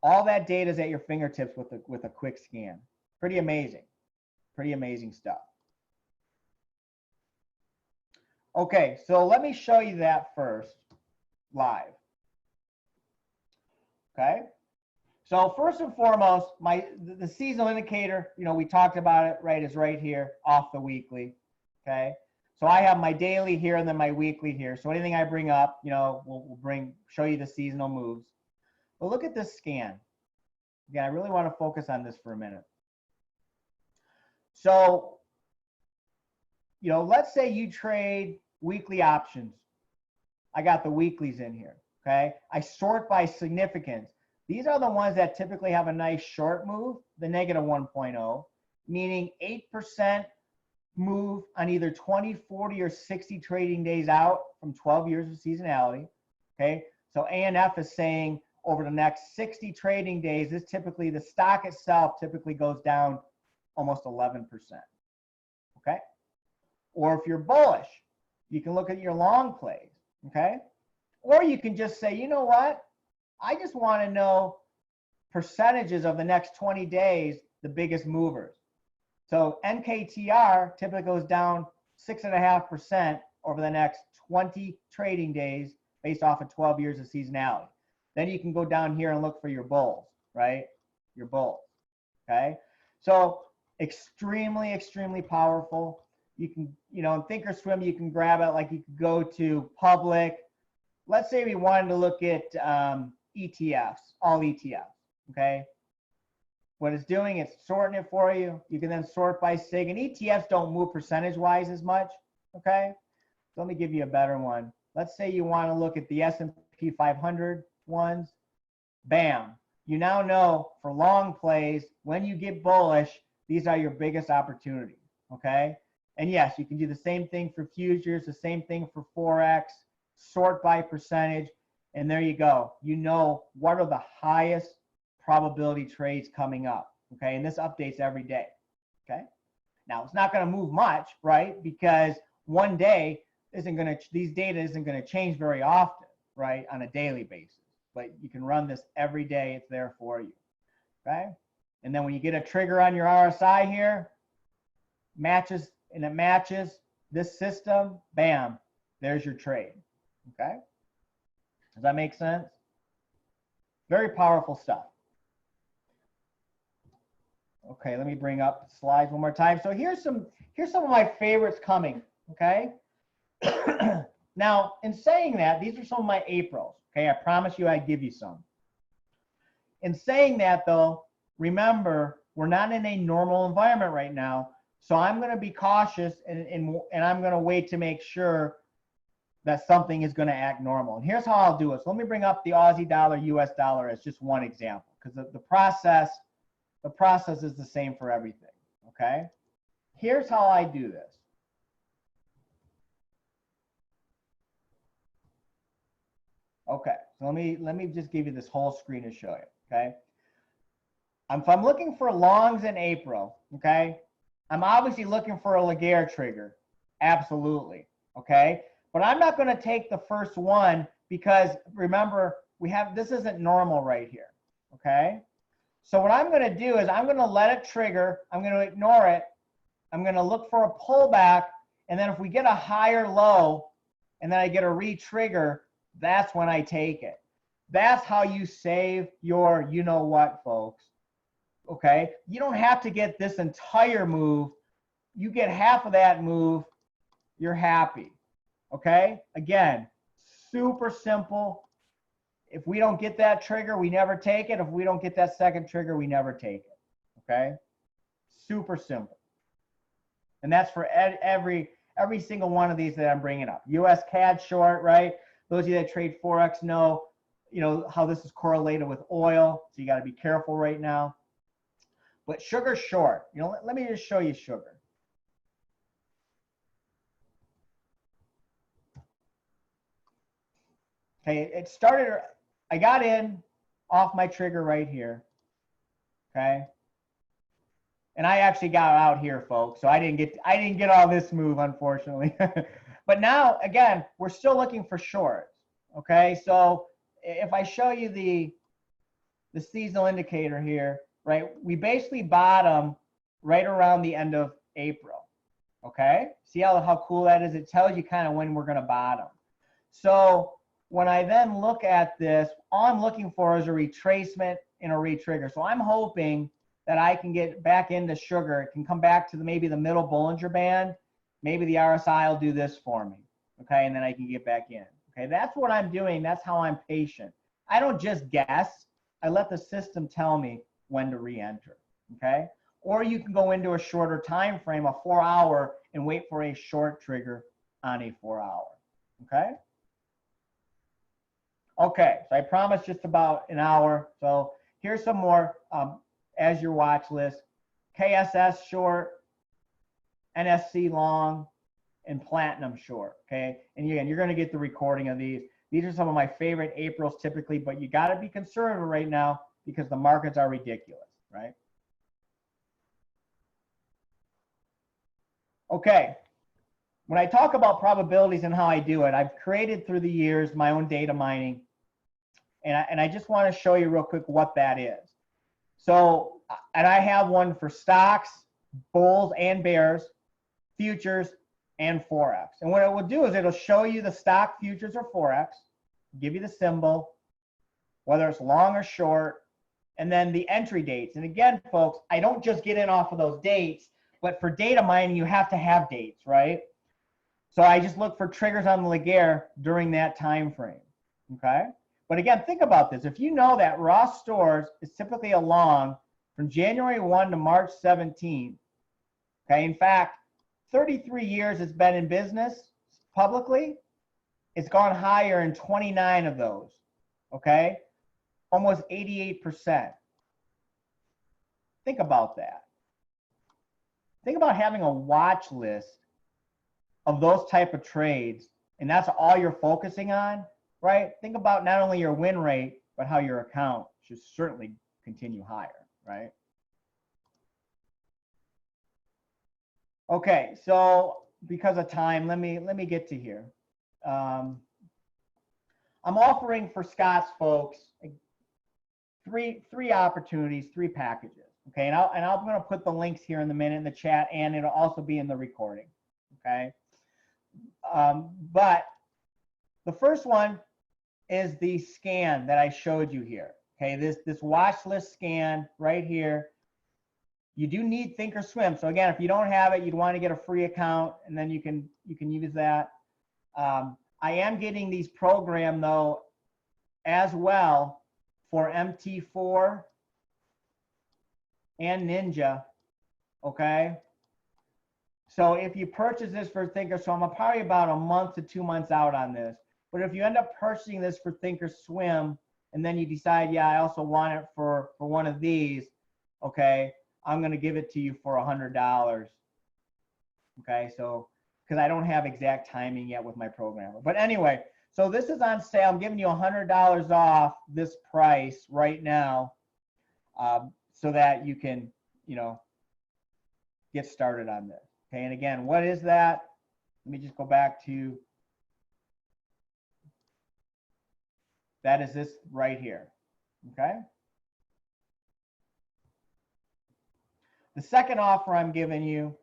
All that data is at your fingertips with a quick scan. Pretty amazing stuff. Okay, so let me show you that first live. Okay, so first and foremost, the seasonal indicator, you know, we talked about it, right, is right here off the weekly. Okay, so I have my daily here and then my weekly here. So anything I bring up, you know, we'll show you the seasonal moves. But look at this scan. Again, I really want to focus on this for a minute. So, you know, let's say you trade weekly options. I got the weeklies in here, okay? I sort by significance. These are the ones that typically have a nice short move, the negative 1.0, meaning 8% move on either 20, 40, or 60 trading days out from 12 years of seasonality, okay? So ANF is saying over the next 60 trading days, the stock itself typically goes down almost 11%, okay? Or if you're bullish, you can look at your long plays, okay? Or you can just say, you know what? I just want to know percentages of the next 20 days, the biggest movers. So NKTR typically goes down 6.5% over the next 20 trading days based off of 12 years of seasonality. Then you can go down here and look for your bulls, right? Your bulls, okay? So extremely, extremely powerful. You can, you know, in Thinkorswim, you can grab it, like you could go to public. Let's say we wanted to look at ETFs, all ETFs, okay? What it's doing, it's sorting it for you. You can then sort by SIG, and ETFs don't move percentage-wise as much, okay? So let me give you a better one. Let's say you want to look at the S&P 500 ones. Bam. You now know for long plays, when you get bullish, these are your biggest opportunities, okay? And yes, you can do the same thing for futures, the same thing for Forex, sort by percentage, and there you go. You know what are the highest probability trades coming up, okay? And this updates every day, okay? Now, it's not going to move much, right? Because one day these data isn't going to change very often, right, on a daily basis. But you can run this every day. It's there for you, okay? And then when you get a trigger on your RSI here, it matches this system, bam, there's your trade, okay? Does that make sense? Very powerful stuff. Okay, let me bring up the slides one more time. So here's some of my favorites coming, okay? Now, in saying that, these are some of my Aprils, okay? I promise you I'd give you some. In saying that, though, remember, we're not in a normal environment right now, so I'm going to be cautious and I'm going to wait to make sure that something is going to act normal. And here's how I'll do it. So let me bring up the Aussie dollar, US dollar as just one example, because the process is the same for everything, okay? here's how I do this. Okay, so let me just give you this whole screen to show you, okay? If I'm looking for longs in April, okay, I'm obviously looking for a Laguerre trigger, absolutely, okay? But I'm not gonna take the first one because remember, this isn't normal right here, okay? So what I'm gonna do is I'm gonna let it trigger, I'm gonna ignore it, I'm gonna look for a pullback, and then if we get a higher low, and then I get a re-trigger, that's when I take it. That's how you save your you know what, folks. Okay? You don't have to get this entire move. You get half of that move, you're happy. Okay? Again, super simple. If we don't get that trigger, we never take it. If we don't get that second trigger, we never take it. Okay? Super simple. And that's for every single one of these that I'm bringing up. US CAD short, right? Those of you that trade Forex know, you know, how this is correlated with oil. So you got to be careful right now. But sugar short, you know, let me just show you sugar. Okay, it started, I got in off my trigger right here. Okay. And I actually got out here, folks. So I didn't get all this move, unfortunately. But now, again, we're still looking for shorts. Okay, so if I show you the seasonal indicator here, right, we basically bottom right around the end of April. Okay, see how cool that is? It tells you kind of when we're going to bottom. So when I then look at this, all I'm looking for is a retracement and a re-trigger. So I'm hoping that I can get back into sugar. It can come back to maybe the middle Bollinger Band. Maybe the RSI will do this for me. Okay, and then I can get back in. Okay, that's what I'm doing. That's how I'm patient. I don't just guess. I let the system tell me when to re-enter. Okay, or you can go into a shorter time frame, a 4-hour, and wait for a short trigger on a 4-hour. Okay. Okay, so I promised just about an hour. So here's some more as your watch list. KSS short, NSC long, and platinum short. Okay, and again, you're going to get the recording of these. These are some of my favorite Aprils typically, but you got to be conservative right now because the markets are ridiculous, right? Okay, when I talk about probabilities and how I do it, I've created through the years my own data mining, and I just want to show you real quick what that is. So, and I have one for stocks, bulls and bears, futures, and Forex. And what it will do is it'll show you the stock, futures, or Forex, give you the symbol, whether it's long or short, and then the entry dates. And again, folks, I don't just get in off of those dates, but for data mining, you have to have dates, right? So I just look for triggers on the Laguerre during that time frame, okay? But again, think about this. If you know that Ross Stores is typically a long from January 1 to March 17, okay? In fact, 33 years it's been in business publicly. It's gone higher in 29 of those, okay? Almost 88%. Think about that. Think about having a watch list of those type of trades, and that's all you're focusing on, right? Think about not only your win rate, but how your account should certainly continue higher, right? Okay, so because of time, let me get to here. I'm offering for Scott's folks three opportunities, 3 packages. Okay, and I'm going to put the links here in the minute in the chat, and it'll also be in the recording. Okay, but the first one is the scan that I showed you here. Okay, this watch list scan right here. You do need Thinkorswim. So again, if you don't have it, you'd want to get a free account, and then you can use that. I am getting these programmed though as well for MT4 and Ninja. Okay. So if you purchase this for Thinkorswim, I'm probably about a month to 2 months out on this. But if you end up purchasing this for Thinkorswim and then you decide, yeah, I also want it for one of these, okay, I'm going to give it to you for $100 Okay, so because I don't have exact timing yet with my programmer. But anyway, so this is on sale. I'm giving you $100 off this price right now, so that you can, get started on this. Okay, and again, what is that? Let me just go back to, that is this right here. Okay. The second offer I'm giving you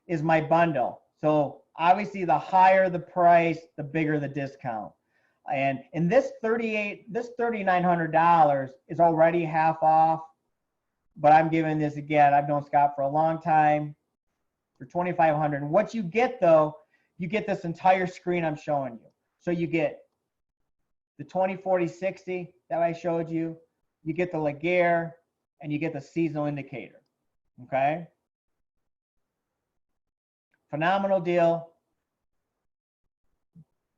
is my bundle. So obviously the higher the price, the bigger the discount. And in this $3,900 is already half off, but I'm giving this again. I've known Scott for a long time, for $2,500. And what you get though, you get this entire screen I'm showing you. So you get the 20/40/60 that I showed you, you get the Laguerre, and you get the seasonal indicator. Okay. Phenomenal deal.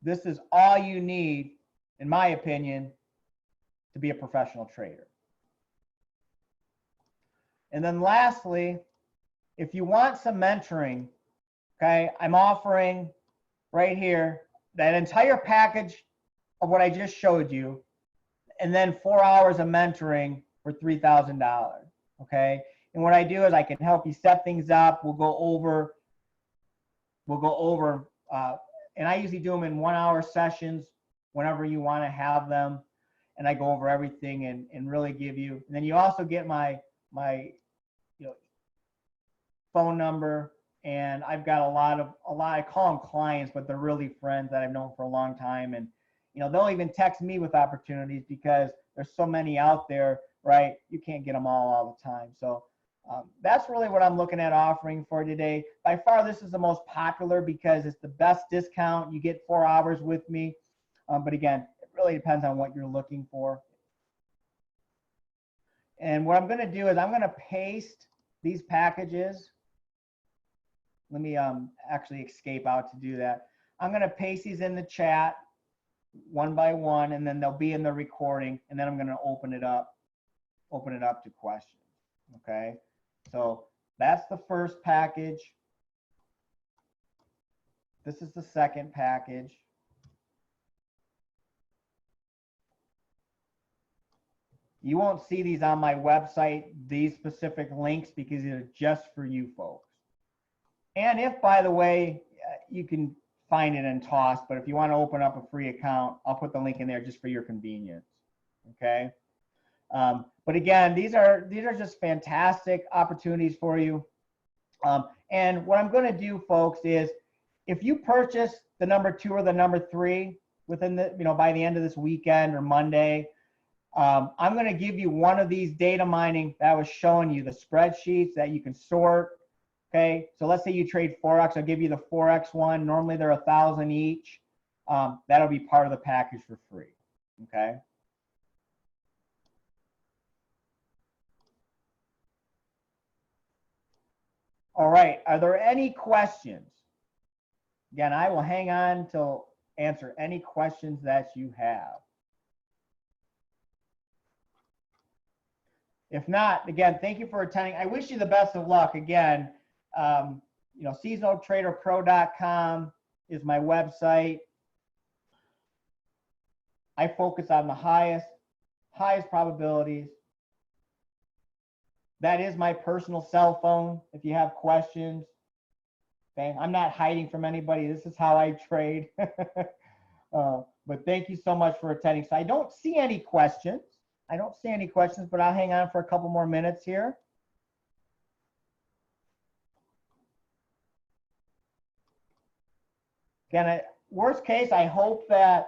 This is all you need, in my opinion, to be a professional trader. And then lastly, if you want some mentoring, okay, I'm offering right here that entire package of what I just showed you, and then 4 hours of mentoring for $3,000. Okay. And what I do is I can help you set things up. We'll go over, and I usually do them in 1 hour sessions whenever you want to have them. And I go over everything and really give you, and then you also get my phone number, and I've got a lot, I call them clients, but they're really friends that I've known for a long time. And, they'll even text me with opportunities because there's so many out there, right? You can't get them all the time. So that's really what I'm looking at offering for today. By far, this is the most popular because it's the best discount. You get 4 hours with me. But again, it really depends on what you're looking for. And what I'm going to do is I'm going to paste these packages. Let me actually escape out to do that. I'm going to paste these in the chat one by one, and then they'll be in the recording, and then I'm going to open it up to questions. Okay. So that's the first package. This is the second package. You won't see these on my website, these specific links, because they're just for you folks. And if, by the way, you can find it in TOS, but if you want to open up a free account, I'll put the link in there just for your convenience. Okay. But again, these are just fantastic opportunities for you. And what I'm going to do, folks, is if you purchase the number 2 or the number 3 within the, by the end of this weekend or Monday, I'm going to give you one of these data mining that I was showing you, the spreadsheets that you can sort. Okay, so let's say you trade Forex, I'll give you the Forex one. Normally they're 1,000 each. That'll be part of the package for free. Okay. All right, are there any questions? Again, I will hang on to answer any questions that you have. If not, again, thank you for attending. I wish you the best of luck. Again, seasonaltraderpro.com is my website. I focus on the highest probabilities. That is my personal cell phone if you have questions. Okay, I'm not hiding from anybody. This is how I trade. But thank you so much for attending. So I don't see any questions. But I'll hang on for a couple more minutes here. Again, worst case, I hope that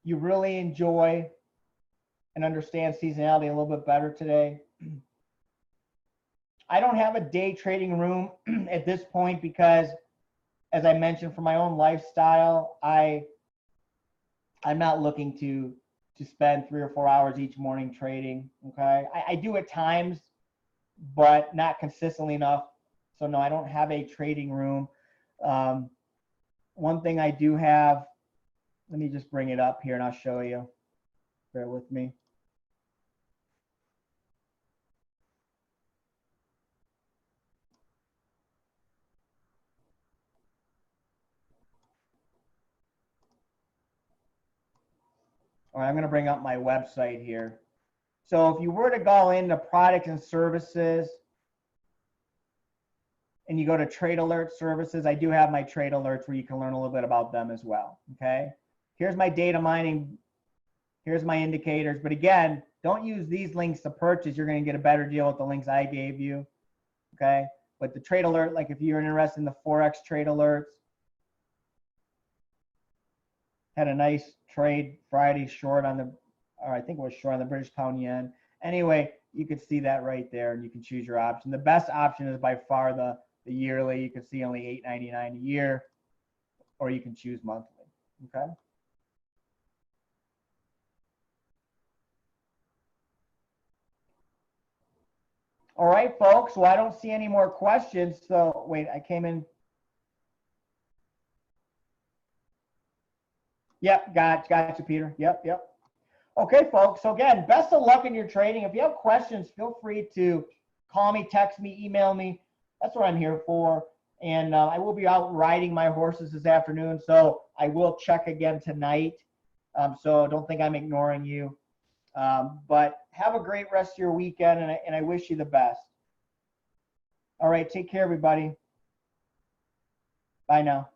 you really enjoy and understand seasonality a little bit better today. I don't have a day trading room at this point because, as I mentioned, for my own lifestyle, I'm not looking to spend 3 or 4 hours each morning trading. Okay, I do at times, but not consistently enough. So no, I don't have a trading room. One thing I do have, let me just bring it up here and I'll show you. Bear with me. All right, I'm going to bring up my website here. So if you were to go into products and services and you go to trade alert services, I do have my trade alerts where you can learn a little bit about them as well. Okay. Here's my data mining. Here's my indicators. But again, don't use these links to purchase. You're going to get a better deal with the links I gave you. Okay. But the trade alert, like if you're interested in the Forex trade alerts, had a nice trade Friday short on the, or I think it was short on the British pound yen. Anyway, you can see that right there, and you can choose your option. The best option is by far the yearly. You can see only $8.99 a year, or you can choose monthly. Okay. All right, folks. Well, I don't see any more questions. So wait, I came in. Yep, got you, Peter. Yep. Okay, folks. So again, best of luck in your trading. If you have questions, feel free to call me, text me, email me. That's what I'm here for. And I will be out riding my horses this afternoon, so I will check again tonight. So don't think I'm ignoring you. But have a great rest of your weekend, and I wish you the best. All right, take care, everybody. Bye now.